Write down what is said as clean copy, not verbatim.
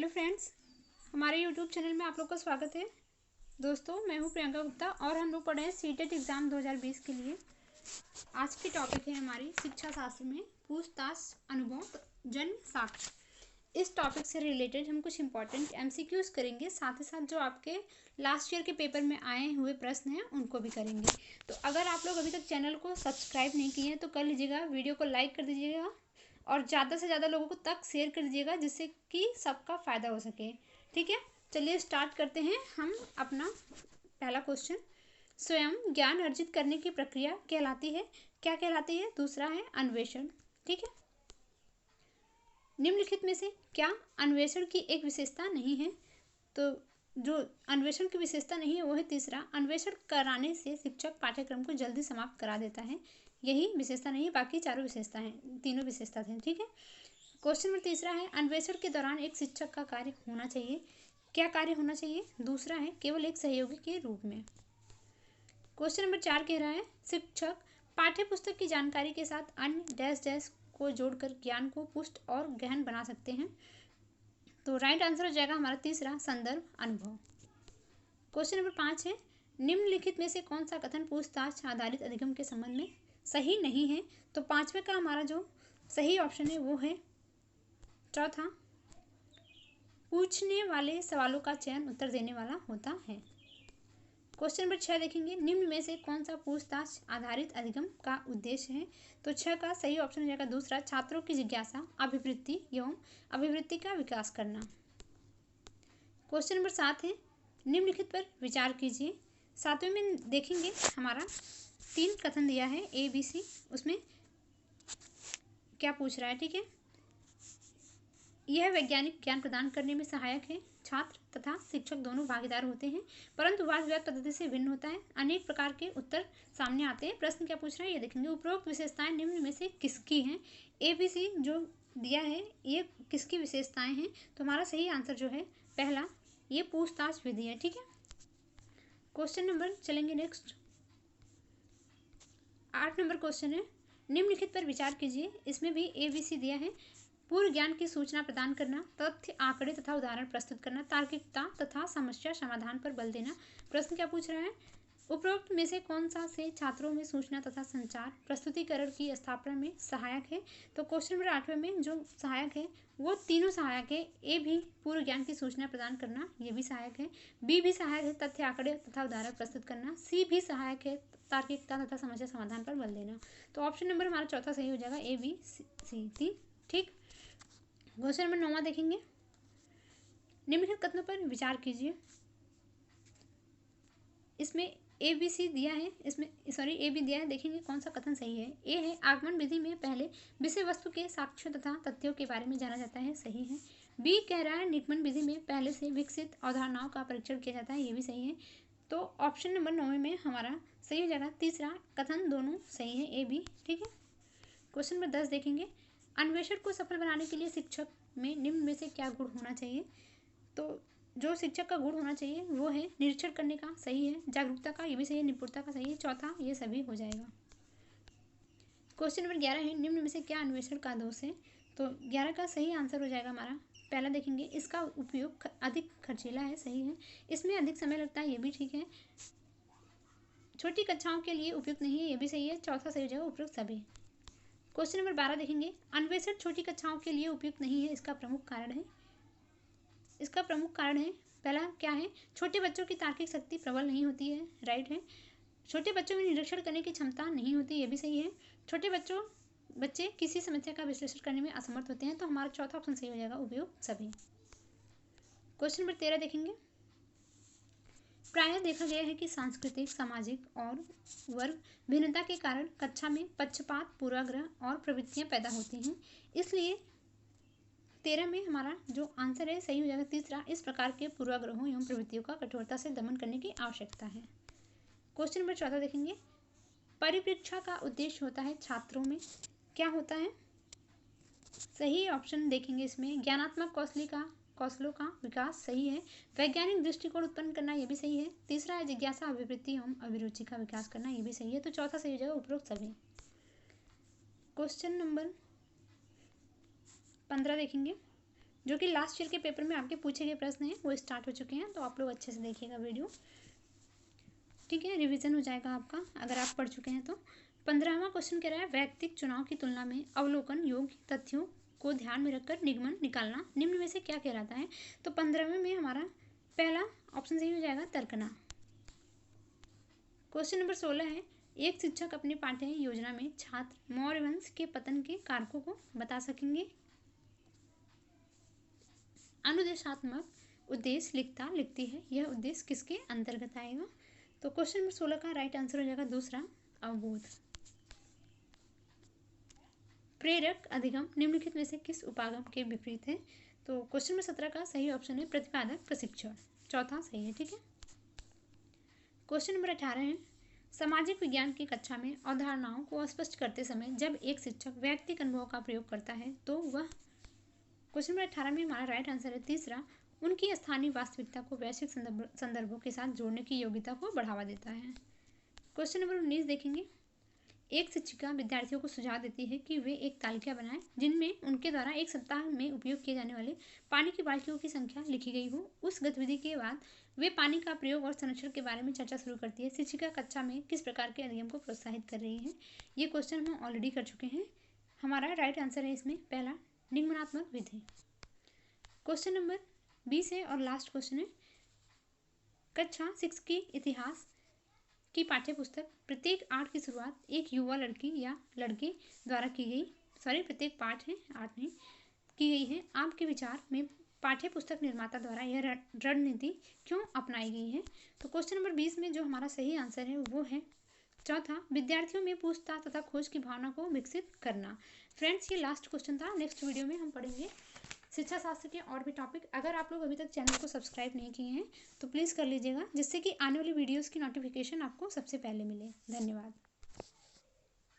Hello friends, हमारे YouTube channel में आप लोग का स्वागत है। दोस्तों, मैं हूं प्रियंका गुप्ता और हम लोग पढ़ रहे हैं सीटेट एग्ज़ाम 2020 के लिए। आज की टॉपिक है हमारी शिक्षा शास्त्र में पूछताछ अनुभव जन्म साक्ष्य। इस टॉपिक से रिलेटेड हम कुछ इंपॉर्टेंट एमसीक्यूज करेंगे, साथ ही साथ जो आपके लास्ट ईयर के पेपर में आए हुए प्रश्न हैं उनको भी करेंगे। तो अगर आप लोग अभी तक चैनल को सब्सक्राइब नहीं किए हैं तो कर लीजिएगा, वीडियो को लाइक कर दीजिएगा और ज़्यादा से ज़्यादा लोगों को तक शेयर कर दीजिएगा जिससे कि सबका फ़ायदा हो सके। ठीक है, चलिए स्टार्ट करते हैं हम अपना पहला क्वेश्चन। स्वयं ज्ञान अर्जित करने की प्रक्रिया कहलाती है, क्या कहलाती है? दूसरा है अन्वेषण। ठीक है, निम्नलिखित में से क्या अन्वेषण की एक विशेषता नहीं है? तो जो अन्वेषण की विशेषता नहीं है वो है तीसरा, अन्वेषण कराने से शिक्षक पाठ्यक्रम को जल्दी समाप्त करा देता है। यही विशेषता नहीं है, बाकी चारों विशेषता हैं, तीनों विशेषता थे। ठीक है, क्वेश्चन नंबर तीसरा है अन्वेषण के दौरान एक शिक्षक का कार्य होना चाहिए, क्या कार्य होना चाहिए? दूसरा है केवल एक सहयोगी के रूप में। क्वेश्चन नंबर 4 कह रहा है शिक्षक पाठ्य पुस्तक की जानकारी के साथ अन्य डैश डैश को जोड़कर ज्ञान को पुष्ट और गहन बना सकते हैं। तो राइट आंसर हो जाएगा हमारा तीसरा, संदर्भ अनुभव। क्वेश्चन नंबर 5 है निम्नलिखित में से कौन सा कथन पूछताछ आधारित अधिगम के संबंध में सही नहीं है? तो पांचवें का हमारा जो सही ऑप्शन है वो है चौथा, पूछने वाले सवालों का चयन उत्तर देने वाला होता है। क्वेश्चन नंबर 6 देखेंगे निम्न में से कौन सा पूछताछ आधारित अधिगम का उद्देश्य है? तो 6 का सही ऑप्शन हो जाएगा दूसरा, छात्रों की जिज्ञासा, अभिवृत्ति एवं अभिवृत्ति का विकास करना। क्वेश्चन नंबर 7 है निम्नलिखित पर विचार कीजिए। सातवें में देखेंगे हमारा 3 कथन दिया है ABC, उसमें क्या पूछ रहा है? ठीक है, यह वैज्ञानिक ज्ञान प्रदान करने में सहायक है, छात्र तथा शिक्षक दोनों भागीदार होते हैं परंतु वाद विवाद पद्धति से भिन्न होता है, अनेक प्रकार के उत्तर सामने आते हैं। प्रश्न क्या पूछ रहा है ये देखेंगे, उपरोक्त विशेषताएं निम्न में से किसकी हैं? ABC जो दिया है ये किसकी विशेषताएं हैं? तो हमारा सही आंसर जो है पहला, ये पूछताछ विधि है। ठीक है, क्वेश्चन नंबर चलेंगे नेक्स्ट, 8 नंबर क्वेश्चन है निम्नलिखित पर विचार कीजिए। इसमें भी ABC दिया है, पूर्व ज्ञान की सूचना प्रदान करना, तथ्य आंकड़े तथा उदाहरण प्रस्तुत करना, तार्किकता तथा समस्या समाधान पर बल देना। प्रश्न क्या पूछ रहा है, उपरोक्त में से कौन सा से छात्रों में सूचना तथा संचार प्रस्तुतिकरण की स्थापना में सहायक है? तो क्वेश्चन नंबर 8 में जो सहायक है वो तीनों सहायक है। ए भी पूर्व ज्ञान की सूचना प्रदान करना, ये भी सहायक है। बी भी सहायक है, तथ्य आंकड़े तथा उदाहरण प्रस्तुत करना। सी भी सहायक है, तार्किकता तथा समस्या समाधान पर बल देना। तो ऑप्शन नंबर हमारा चौथा सही हो जाएगा, ABC। ठीक, क्वेश्चन नंबर 9 देखेंगे, निम्नलिखित कथनों पर विचार कीजिए। इसमें ABC दिया है, इसमें ए भी दिया है, देखेंगे कौन सा कथन सही है। ए है आगमन विधि में पहले विषय वस्तु के साक्ष्यों तथा तथ्यों के बारे में जाना जाता है, सही है। बी कह रहा है निगमन विधि में पहले से विकसित अवधारणाओं का परीक्षण किया जाता है, ये भी सही है। तो ऑप्शन नंबर 9 में हमारा सही हो जाएगा तीसरा कथन, दोनों सही है, AB। ठीक है, क्वेश्चन नंबर 10 देखेंगे, अन्वेषण को सफल बनाने के लिए शिक्षक में निम्न में से क्या गुण होना चाहिए? तो जो शिक्षक का गुण होना चाहिए वो है निरीक्षण करने का, सही है। जागरूकता का, ये भी सही है। निपुणता का, सही है। चौथा ये सभी हो जाएगा। क्वेश्चन नंबर 11 है निम्न में से क्या अन्वेषण का दोष है? तो 11 का सही आंसर हो जाएगा हमारा पहला, देखेंगे इसका उपयोग अधिक खर्चीला है, सही है। इसमें अधिक समय लगता है, ये भी ठीक है। छोटी कक्षाओं के लिए उपयुक्त नहीं है, ये भी सही है। चौथा सही हो जाएगा उपयुक्त सभी। क्वेश्चन नंबर 12 देखेंगे, अन्वेषण छोटी कक्षाओं के लिए उपयुक्त नहीं है, इसका प्रमुख कारण है। इसका प्रमुख कारण है पहला क्या है, छोटे बच्चों की तार्किक शक्ति प्रबल नहीं होती है, राइट है। छोटे बच्चों में निरीक्षण करने की क्षमता नहीं होती, ये भी सही है। छोटे बच्चे किसी समस्या का विश्लेषण करने में असमर्थ होते हैं, तो हमारा चौथा ऑप्शन सही हो जाएगा, उपयुक्त सभी। क्वेश्चन नंबर 13 देखेंगे, प्रायः देखा गया है कि सांस्कृतिक, सामाजिक और वर्ग भिन्नता के कारण कक्षा में पक्षपात, पूर्वाग्रह और प्रवृत्तियां पैदा होती हैं, इसलिए 13 में हमारा जो आंसर है सही हो जाएगा तीसरा, इस प्रकार के पूर्वाग्रहों एवं प्रवृत्तियों का कठोरता से दमन करने की आवश्यकता है। क्वेश्चन नंबर 14 देखेंगे, परिप्रेक्षा का उद्देश्य होता है छात्रों में क्या होता है? सही ऑप्शन देखेंगे इसमें ज्ञानात्मक कौशलों का विकास, सही है। वैज्ञानिक दृष्टिकोण उत्पन्न करना, ये भी सही है। तीसरा है जिज्ञासा, अभिवृत्ति एवं अभिरुचि का विकास करना, ये भी सही है। तो चौथा सही हो जाएगा उपरोक्त सभी। क्वेश्चन नंबर 15 देखेंगे, जो कि लास्ट ईयर के पेपर में आपके पूछे गए प्रश्न हैं वो स्टार्ट हो चुके हैं, तो आप लोग अच्छे से देखिएगा वीडियो, ठीक है। रिवीजन हो जाएगा आपका अगर आप पढ़ चुके हैं तो। 15वां क्वेश्चन कह रहा है वैयक्तिक चुनाव की तुलना में अवलोकन योग्य तथ्यों को ध्यान में रखकर निगमन निकालना निम्न में से क्या कहलाता है। तो 15वें में हमारा पहला ऑप्शन सही हो जाएगा तर्कना। क्वेश्चन नंबर 16 है एक शिक्षक अपने पाठ्य योजना में छात्र मौर्य वंश के पतन के कारकों को बता सकेंगे। अनुदेशात्मक उद्देश्य लिखता लिखती है, यह उद्देश्य किसके अंतर्गत आएगा। तो क्वेश्चन नंबर 16 का राइट आंसर हो जाएगा दूसरा अवबोध। प्रेरक अधिगम निम्नलिखित में से किस उपागम के विपरीत है। तो क्वेश्चन नंबर 17 का सही ऑप्शन है प्रतिपादक प्रशिक्षण, चौथा सही है, ठीक है। क्वेश्चन नंबर 18 है सामाजिक विज्ञान की कक्षा में अवधारणाओं को स्पष्ट करते समय जब एक शिक्षक व्यक्तिगत अनुभव का प्रयोग करता है तो वह। क्वेश्चन नंबर 18 में हमारा राइट आंसर है तीसरा उनकी स्थानीय वास्तविकता को वैश्विक संदर्भों के साथ जोड़ने की योग्यता को बढ़ावा देता है। क्वेश्चन नंबर 19 देखेंगे एक शिक्षिका विद्यार्थियों को सुझाव देती है कि वे एक तालिका बनाएं जिनमें उनके द्वारा एक सप्ताह में उपयोग किए जाने वाले पानी की बाल्टियों की संख्या लिखी गई हो। उस गतिविधि के बाद वे पानी का प्रयोग और संरक्षण के बारे में चर्चा शुरू करती है। शिक्षिका कक्षा में किस प्रकार के अधिगम को प्रोत्साहित कर रही है। ये क्वेश्चन हम ऑलरेडी कर चुके हैं। हमारा राइट आंसर है इसमें पहला निगमनात्मक विधि। क्वेश्चन नंबर 20 है और लास्ट क्वेश्चन है कक्षा 6 की इतिहास की पाठ्य पुस्तक प्रत्येक 8 की शुरुआत एक युवा लड़की या लड़के द्वारा की गई, प्रत्येक पाठ है 8 नहीं की गई है। आपके विचार में पाठ्य पुस्तक निर्माता द्वारा यह रणनीति क्यों अपनाई गई है। तो क्वेश्चन नंबर 20 में जो हमारा सही आंसर है वो है चौथा विद्यार्थियों में पूछताछ तथा खोज की भावना को विकसित करना। फ्रेंड्स ये लास्ट क्वेश्चन था। नेक्स्ट वीडियो में हम पढ़ेंगे शिक्षा शास्त्र के और भी टॉपिक। अगर आप लोग अभी तक चैनल को सब्सक्राइब नहीं किए हैं तो प्लीज़ कर लीजिएगा, जिससे कि आने वाली वीडियोस की नोटिफिकेशन आपको सबसे पहले मिले। धन्यवाद।